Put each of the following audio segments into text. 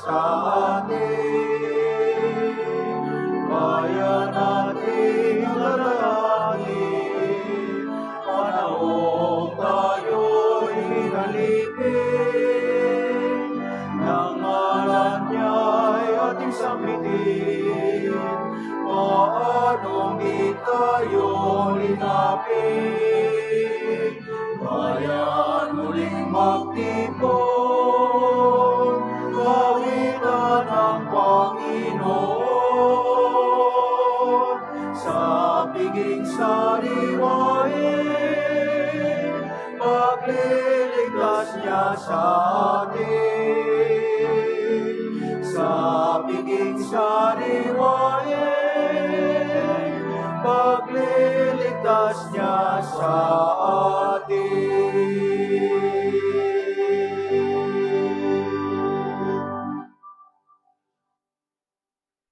sa atin. Kaya nating alalahanin, panahong tayo'y hinalipin. Nang ngalan niya'y ating sambitin, paanong di tayo linapin. Bayan muling magtipon, kawitan ng Panginoon, sa piging sariwain, pagliligtas niya sa atin. Sa piging sariwain, pagliligtas niya sa atin.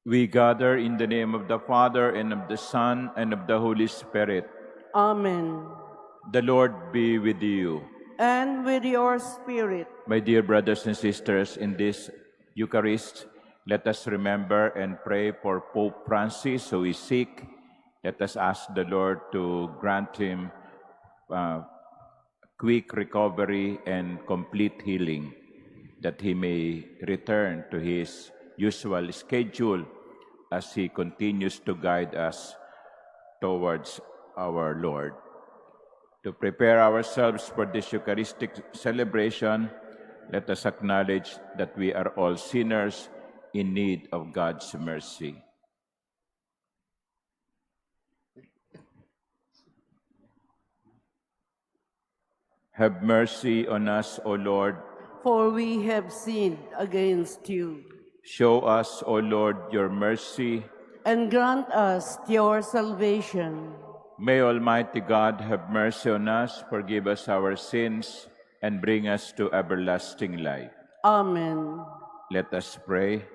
We gather in the name of the Father, and of the Son, and of the Holy Spirit. Amen. The Lord be with you. And with your spirit. My dear brothers and sisters, in this Eucharist, let us remember and pray for Pope Francis, who is sick. Let us ask the Lord to grant him quick recovery and complete healing, that he may return to his usual schedule as he continues to guide us towards our Lord. To prepare ourselves for this Eucharistic celebration, let us acknowledge that we are all sinners in need of God's mercy. Have mercy on us, O Lord. For we have sinned against you. Show us, O Lord, your mercy. And grant us your salvation. May Almighty God have mercy on us, forgive us our sins, and bring us to everlasting life. Amen. Let us pray.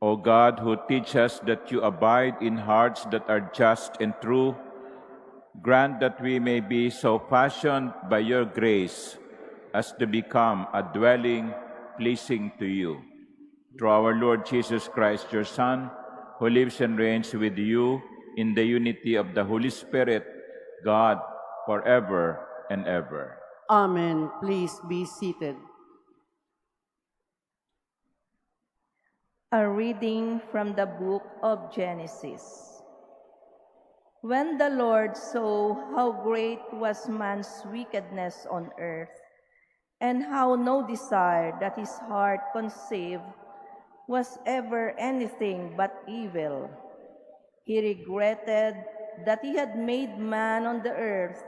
O God, who teach us that you abide in hearts that are just and true, grant that we may be so fashioned by your grace as to become a dwelling pleasing to you. Through our Lord Jesus Christ, your Son, who lives and reigns with you in the unity of the Holy Spirit, God, forever and ever. Amen. Please be seated. A reading from the book of Genesis. When the Lord saw how great was man's wickedness on earth, and how no desire that his heart conceived was ever anything but evil, he regretted that he had made man on the earth,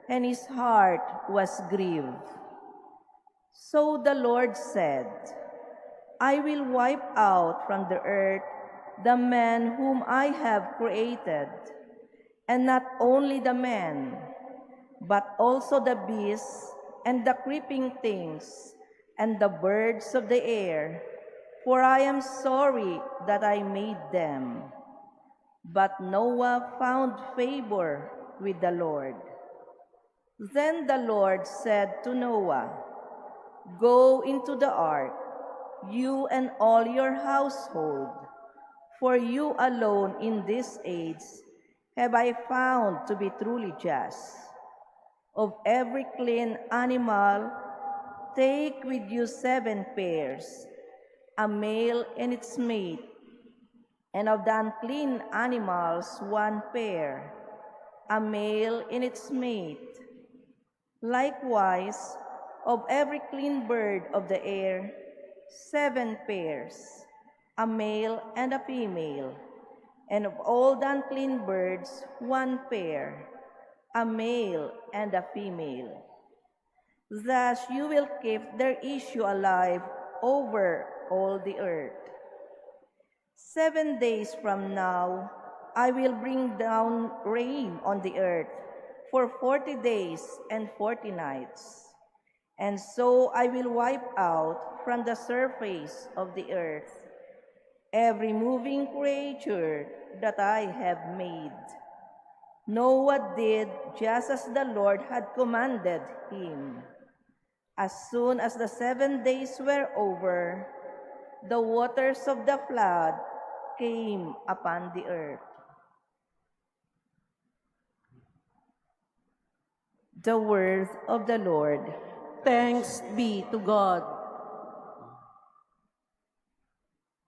and his heart was grieved. So the Lord said, I will wipe out from the earth the man whom I have created, and not only the man, but also the beasts and the creeping things and the birds of the air, for I am sorry that I made them. But Noah found favor with the Lord. Then the Lord said to Noah, Go into the ark, you and all your household, for you alone in this age have I found to be truly just. Of every clean animal, take with you 7 pairs, a male and its mate, and of the unclean animals 1 pair, a male and its mate. Likewise, of every clean bird of the air, 7 pairs, a male and a female, and of all the unclean birds 1 pair, a male and a female. Thus you will keep their issue alive over all the earth. 7 days from now, I will bring down rain on the earth for 40 days and 40 nights. And so I will wipe out from the surface of the earth every moving creature that I have made. Noah did just as the Lord had commanded him. As soon as the 7 days were over, the waters of the flood came upon the earth. The word of the Lord. Thanks be to God.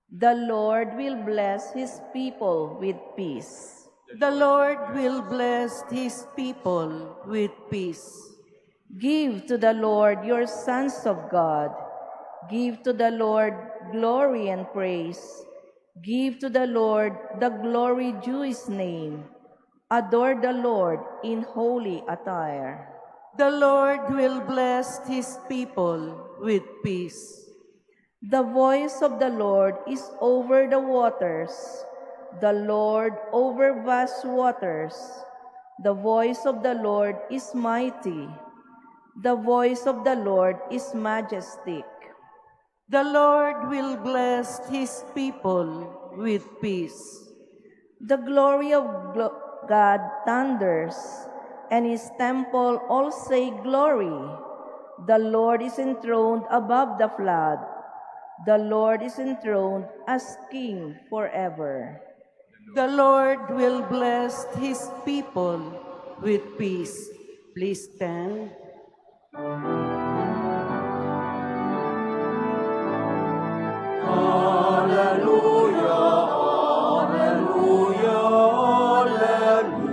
The Lord will bless his people with peace. The Lord will bless his people with peace. Give to the Lord your sons of God. Give to the Lord glory and praise. Give to the Lord the glory due his name. Adore the Lord in holy attire. The Lord will bless his people with peace. The voice of the Lord is over the waters, the Lord over vast waters. The voice of the Lord is mighty. The voice of the Lord is majestic. The Lord will bless his people with peace. The glory of God thunders, and his temple all say glory. The Lord is enthroned above the flood. The Lord is enthroned as King forever. The Lord will bless his people with peace. Please stand. Hallelujah, hallelujah, hallelujah.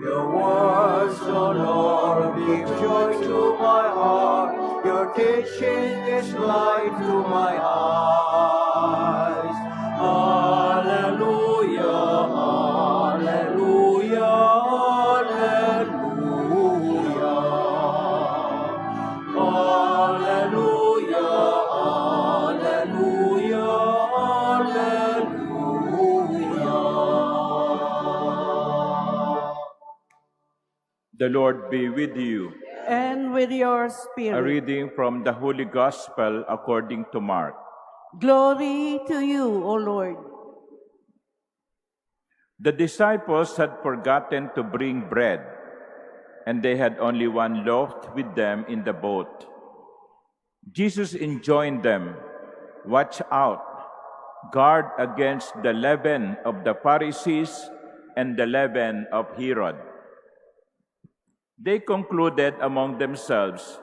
Your words, O Lord, give joy to my heart. Your teaching is light to my eyes. Hallelujah, hallelujah, hallelujah. Hallelujah, hallelujah, hallelujah. The Lord be with you. And with your A spirit. reading from the Holy Gospel according to Mark. Glory to you, O Lord. The disciples had forgotten to bring bread, and they had only one loaf with them in the boat. Jesus enjoined them, "Watch out, guard against the leaven of the Pharisees and the leaven of Herod." They concluded among themselves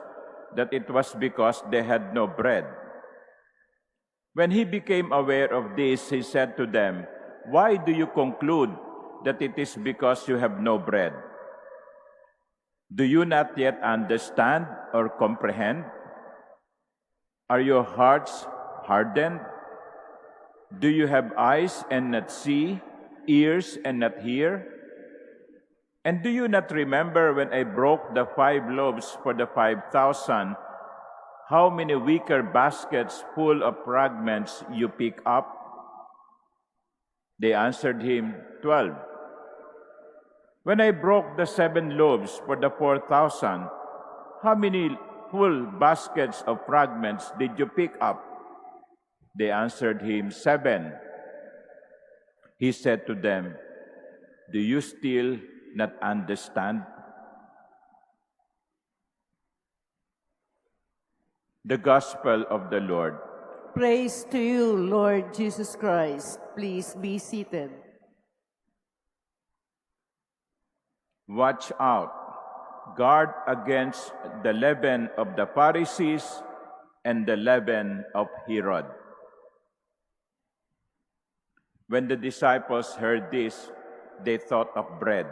that it was because they had no bread. When he became aware of this, he said to them, "Why do you conclude that it is because you have no bread? Do you not yet understand or comprehend? Are your hearts hardened? Do you have eyes and not see, ears and not hear? And do you not remember when I broke the 5 loaves for the 5,000, how many wicker baskets full of fragments you pick up?" They answered him, 12. "When I broke the 7 loaves for the 4,000, how many full baskets of fragments did you pick up?" They answered him, 7. He said to them, "Do you still not understand?" The Gospel of the Lord. Praise to you, Lord Jesus Christ. Please be seated. Watch out, guard against the leaven of the Pharisees and the leaven of Herod. When the disciples heard this, they thought of bread,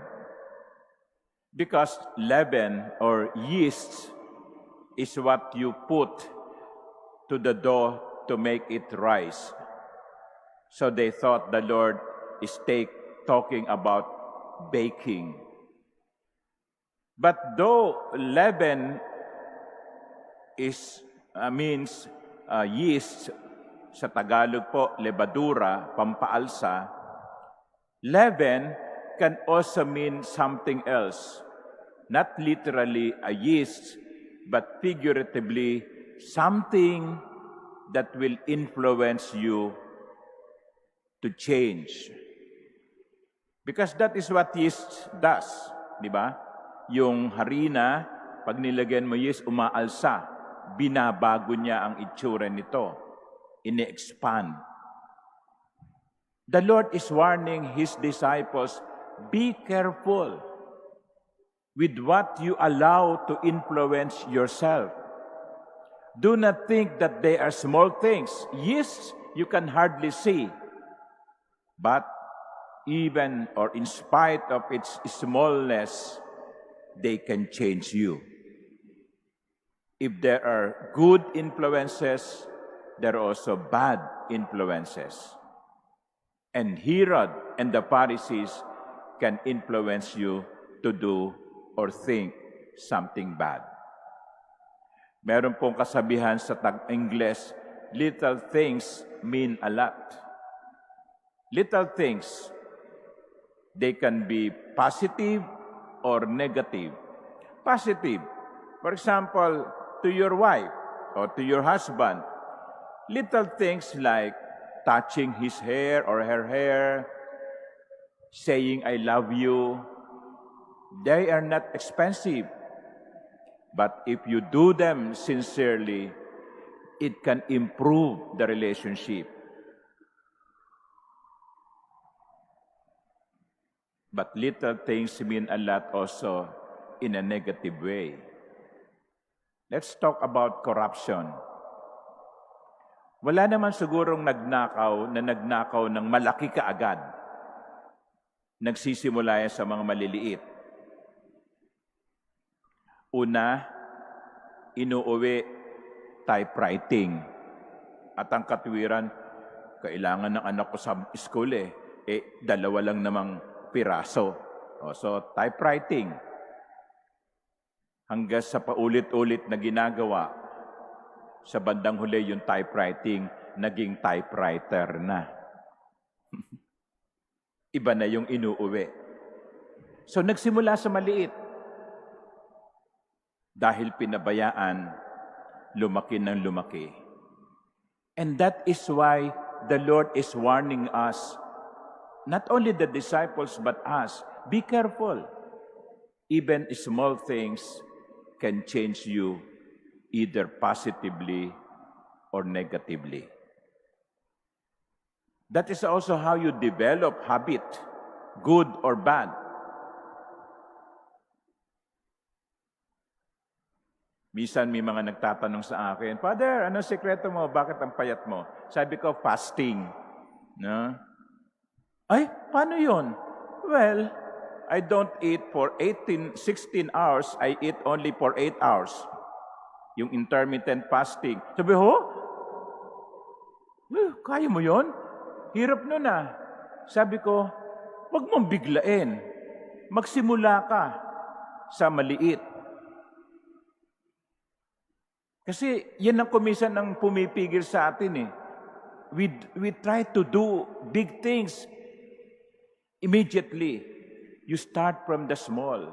because leaven or yeast is what you put to the dough to make it rise. So they thought the Lord is talking about baking. But though leaven means yeast, sa Tagalog po, levadura, pampaalsa, leaven can also mean something else. Not literally a yeast, but figuratively something that will influence you to change. Because that is what yeast does, di ba? Yung harina, pag nilagyan mo yeast, umaalsa. Binabago niya ang itsura nito. Ine-expand. The Lord is warning His disciples, be careful with what you allow to influence yourself. Do not think that they are small things. Yes, you can hardly see. But even or in spite of its smallness, they can change you. If there are good influences, there are also bad influences. And Herod and the Pharisees can influence you to do or think something bad. Meron pong kasabihan sa tag-Ingles, little things mean a lot. Little things, they can be positive or negative. Positive, for example, to your wife or to your husband, little things like touching his hair or her hair, saying, I love you, they are not expensive. But if you do them sincerely, it can improve the relationship. But little things mean a lot also in a negative way. Let's talk about corruption. Wala naman sigurong nagnakaw ng malaki kaagad. Nagsisimula yan sa mga maliliit. Una, inuuwi typewriting. At ang katwiran, kailangan ng anak ko sa school dalawa lang namang piraso. So, typewriting. Hanggang sa paulit-ulit na ginagawa, sa bandang huli yung typewriting, naging typewriter na. Iba na yung inuuwi. So nagsimula sa maliit. Dahil pinabayaan, lumaki ng lumaki. And that is why the Lord is warning us, not only the disciples but us, be careful. Even small things can change you either positively or negatively. That is also how you develop habit, good or bad. Minsan may mga nagtatanong sa akin, Father, ano sekreto mo? Bakit ang payat mo? Sabi ko, fasting. No? Ay, paano yun? Well, I don't eat for 16 hours. I eat only for 8 hours. Yung intermittent fasting. Sabi, kaya mo yon? Hirap nun ah. Sabi ko, wag mong biglain. Magsimula ka sa maliit. Kasi yan ang kumisan ng pumipigil sa atin eh. We try to do big things immediately. You start from the small.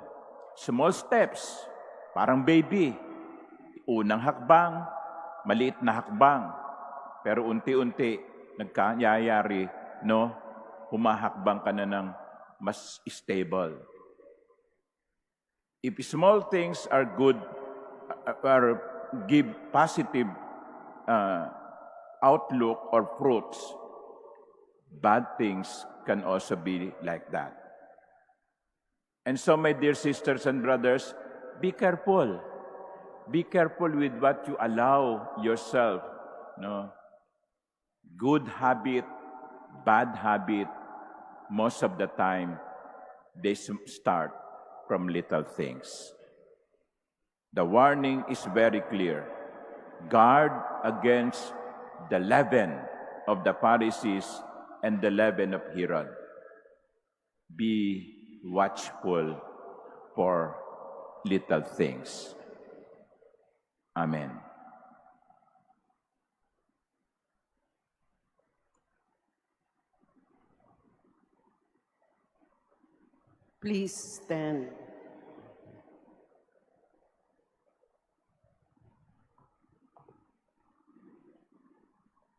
Small steps. Parang baby. Unang hakbang, maliit na hakbang. Pero unti-unti, nagkayayari, no? Humahakbang ka na ng mas stable. If small things are good, or give positive outlook or fruits, bad things can also be like that. And so, my dear sisters and brothers, be careful. Be careful with what you allow yourself. No? Good habit, bad habit, most of the time, they start from little things. The warning is very clear. Guard against the leaven of the Pharisees and the leaven of Herod. Be watchful for little things. Amen. Please stand.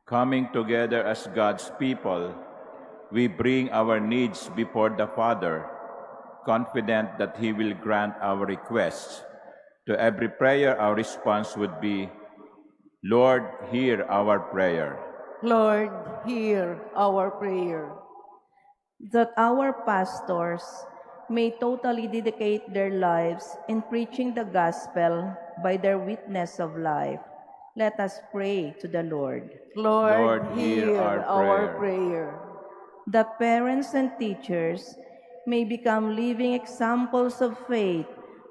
Coming together as God's people, we bring our needs before the Father, confident that He will grant our requests. To every prayer, our response would be, Lord, hear our prayer. Lord, hear our prayer. That our pastors may totally dedicate their lives in preaching the gospel by their witness of life. Let us pray to the Lord. Lord, Lord, hear hear our our prayer. prayer. That parents and teachers may become living examples of faith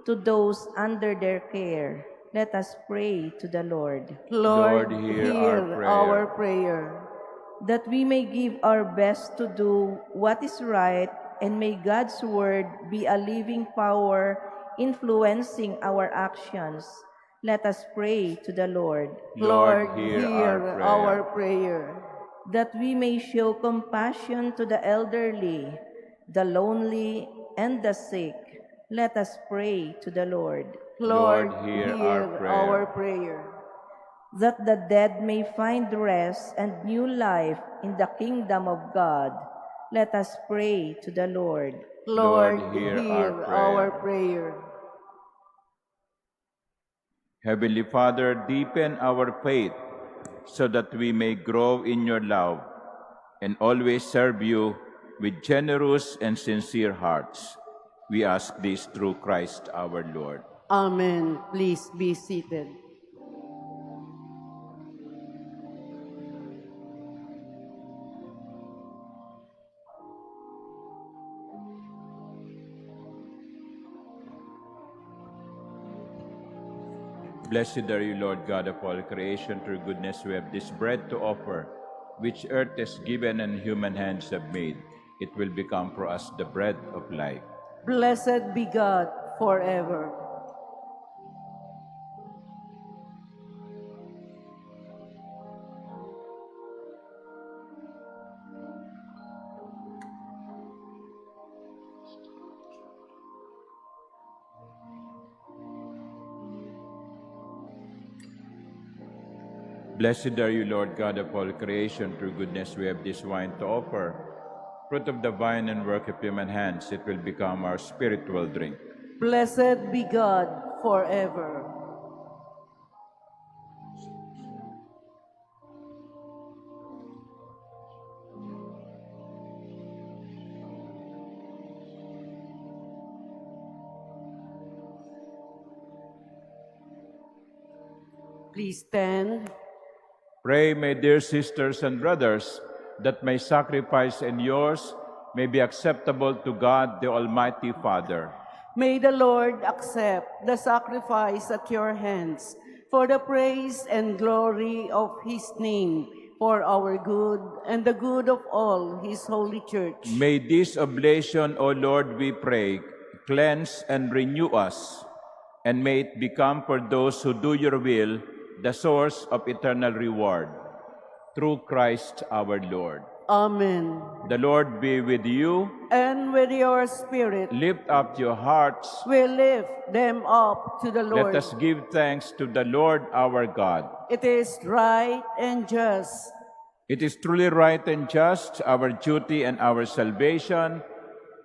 to those under their care. Let us pray to the Lord. Lord, Lord, hear hear our our prayer. prayer. That we may give our best to do what is right, and may God's word be a living power influencing our actions. Let us pray to the Lord. Lord, hear hear our prayer. That we may show compassion to the elderly, the lonely, and the sick. Let us pray to the Lord. Lord, Lord, hear hear our prayer. our prayer. That the dead may find rest and new life in the kingdom of God. Let us pray to the Lord. Lord, Lord, hear hear our our prayer. Heavenly Father, deepen our faith so that we may grow in your love and always serve you with generous and sincere hearts. We ask this through Christ our Lord. Amen. Please be seated. Blessed are you, Lord God of all creation. Through goodness we have this bread to offer, which earth has given and human hands have made. It will become for us the bread of life. Blessed be God forever. Blessed are you, Lord God of all creation. Through goodness we have this wine to offer, fruit of the vine and work of human hands. It will become our spiritual drink. Blessed be God forever. Please stand. Pray, my dear sisters and brothers, that my sacrifice and yours may be acceptable to God, the Almighty Father. May the Lord accept the sacrifice at your hands for the praise and glory of his name, for our good and the good of all his holy church. May this oblation, O Lord, we pray, cleanse and renew us, and may it become for those who do your will the source of eternal reward. Through Christ our Lord. Amen. The Lord be with you. And with your spirit, Lift up your hearts. we lift them up to the Lord. Let us give thanks to the Lord our God. It is right and just. It is truly right and just, our duty and our salvation,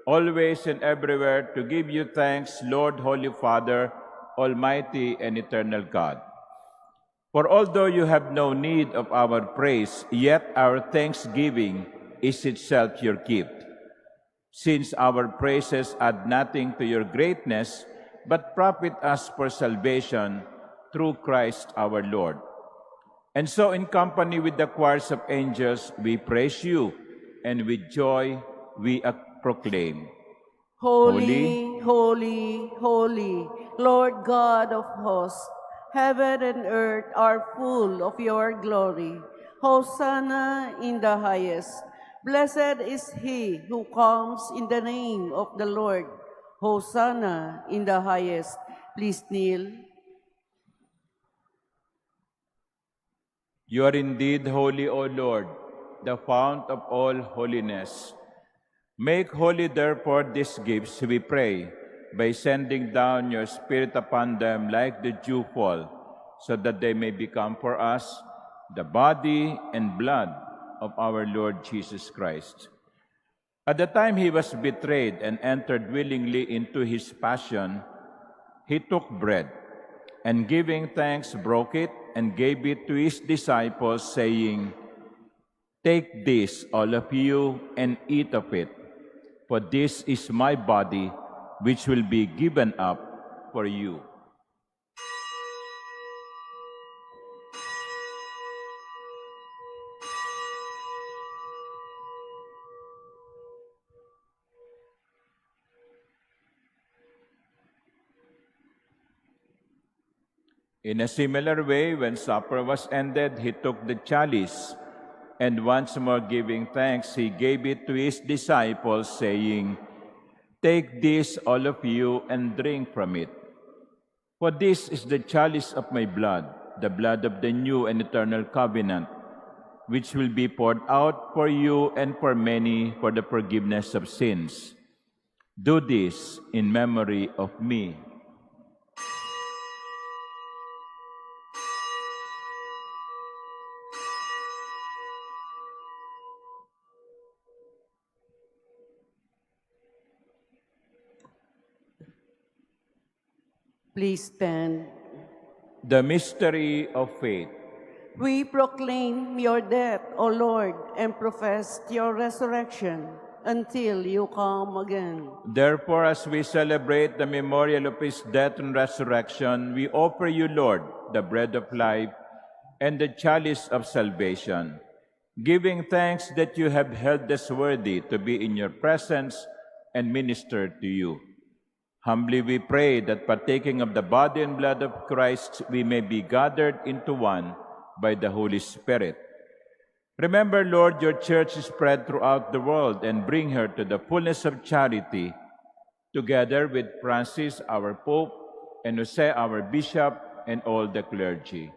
always and everywhere to give you thanks, Lord, Holy Father, Almighty and eternal God. For although you have no need of our praise, yet our thanksgiving is itself your gift. Since our praises add nothing to your greatness, but profit us for salvation through Christ our Lord. And so in company with the choirs of angels, we praise you, and with joy we proclaim. Holy, holy, holy, Lord God of hosts, heaven and earth are full of your glory. Hosanna in the highest. Blessed is he who comes in the name of the Lord. Hosanna in the highest. Please kneel. You are indeed holy, O Lord, the fount of all holiness. Make holy, therefore, these gifts, we pray, by sending down your Spirit upon them like the dewfall, so that they may become for us the body and blood of our Lord Jesus Christ. At the time he was betrayed and entered willingly into his passion, he took bread, and giving thanks, broke it and gave it to his disciples, saying, "Take this, all of you, and eat of it, for this is my body, which will be given up for you." In a similar way, when supper was ended, he took the chalice, and once more giving thanks, he gave it to his disciples, saying, "Take this, all of you, and drink from it. For this is the chalice of my blood, the blood of the new and eternal covenant, which will be poured out for you and for many for the forgiveness of sins. Do this in memory of me." Please stand. The mystery of faith. We proclaim your death, O Lord, and profess your resurrection until you come again. Therefore, as we celebrate the memorial of his death and resurrection, we offer you, Lord, the bread of life and the chalice of salvation, giving thanks that you have held us worthy to be in your presence and minister to you. Humbly we pray that partaking of the body and blood of Christ, we may be gathered into one by the Holy Spirit. Remember, Lord, your church is spread throughout the world, and bring her to the fullness of charity, together with Francis, our Pope, and Jose, our Bishop, and all the clergy.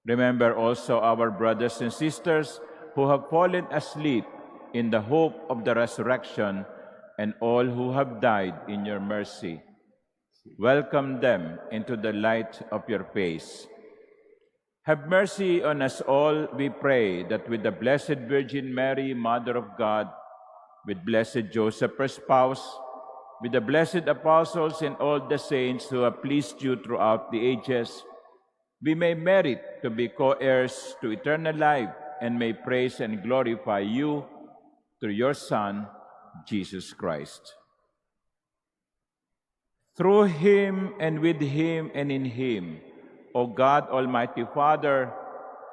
Remember also our brothers and sisters who have fallen asleep in the hope of the resurrection, and all who have died in your mercy. Welcome them into the light of your face. Have mercy on us all, we pray, that with the Blessed Virgin Mary, Mother of God, with blessed Joseph, her spouse, with the blessed apostles and all the saints who have pleased you throughout the ages, we may merit to be co-heirs to eternal life, and may praise and glorify you through your Son, Jesus Christ. Through him, and with him, and in him, O God, Almighty Father,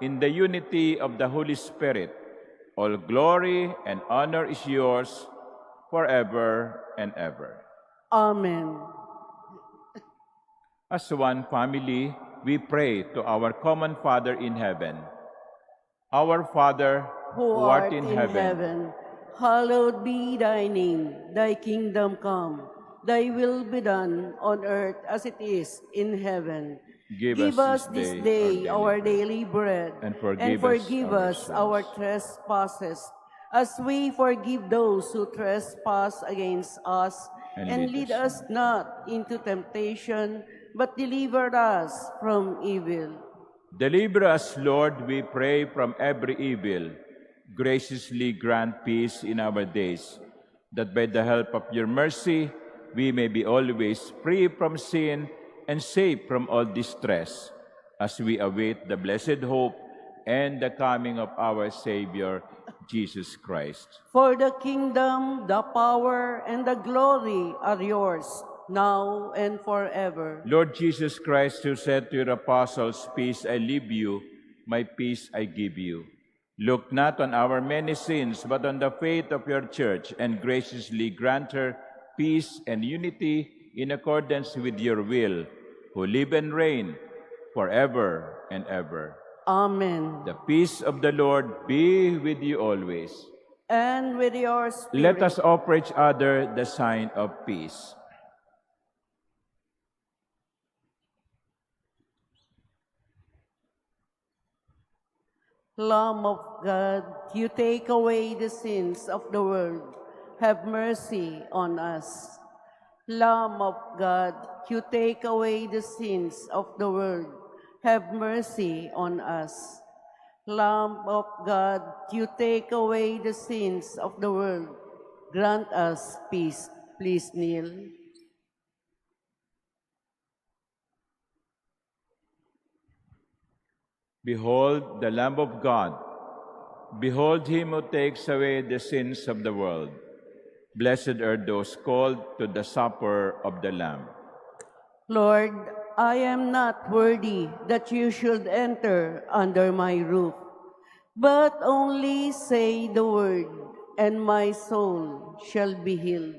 in the unity of the Holy Spirit, all glory and honor is yours forever and ever. Amen. As one family, we pray to our common Father in heaven. Our Father, Who art in heaven, hallowed be thy name. Thy kingdom come. Thy will be done on earth as it is in heaven. Give us this day our daily bread, and forgive us our trespasses, as we forgive those who trespass against us. And lead us not into temptation, but deliver us from evil. Deliver us, Lord, we pray, from every evil. Graciously grant peace in our days, that by the help of your mercy, we may be always free from sin and safe from all distress, as we await the blessed hope and the coming of our Savior, Jesus Christ. For the kingdom, the power, and the glory are yours, now and forever. Lord Jesus Christ, who said to your apostles, "Peace I leave you, my peace I give you," look not on our many sins, but on the faith of your church, and graciously grant her peace and unity in accordance with your will, who live and reign forever and ever. Amen. The peace of the Lord be with you always. And with your spirit. Let us offer each other the sign of peace. Lamb of God, you take away the sins of the world. Have mercy on us. Lamb of God, you take away the sins of the world. Have mercy on us. Lamb of God, you take away the sins of the world. grant us peace. Please kneel. Behold the Lamb of God. Behold him who takes away the sins of the world. Blessed are those called to the supper of the Lamb. Lord, I am not worthy that you should enter under my roof, but only say the word, and my soul shall be healed.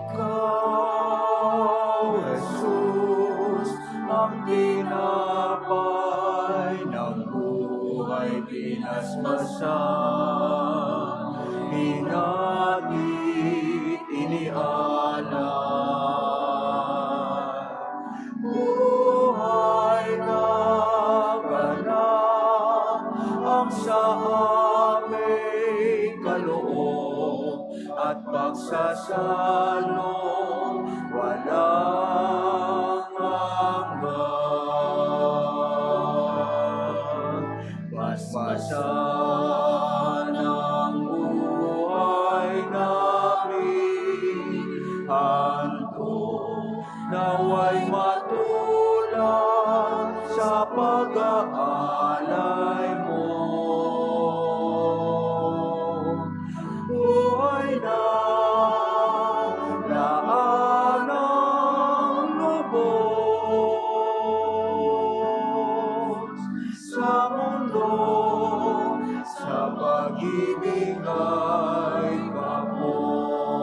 Ikaw, Jesus, ang tinapay ng buhay pinaspasan, hinagit, inialay. Buhay na ganap ang sa aming kaloob at pagsasalong walang hanggan. Basbasan ang buhay namin, handog naway matulad sa pag-aalay mo. Buhay na laan ang lubos sa mundo, sa pag-ibig ay kapos.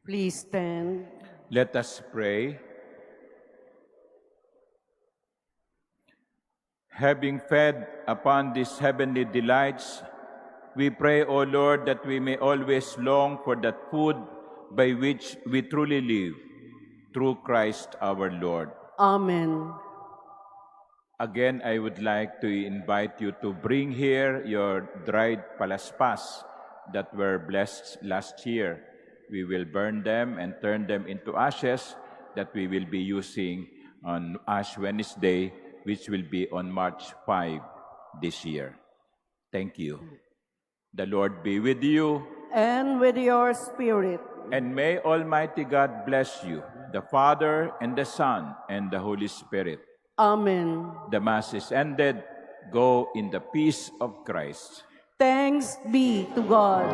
Please stand. Let us pray. Having fed upon these heavenly delights, we pray, O Lord, that we may always long for that food by which we truly live, through Christ our Lord. Amen. Again, I would like to invite you to bring here your dried palaspas that were blessed last year. We will burn them and turn them into ashes that we will be using on Ash Wednesday, which will be on March 5 this year. Thank you. The Lord be with you. And with your spirit. And may Almighty God bless you, the Father and the Son and the Holy Spirit. Amen. The Mass is ended. Go in the peace of Christ. Thanks be to God.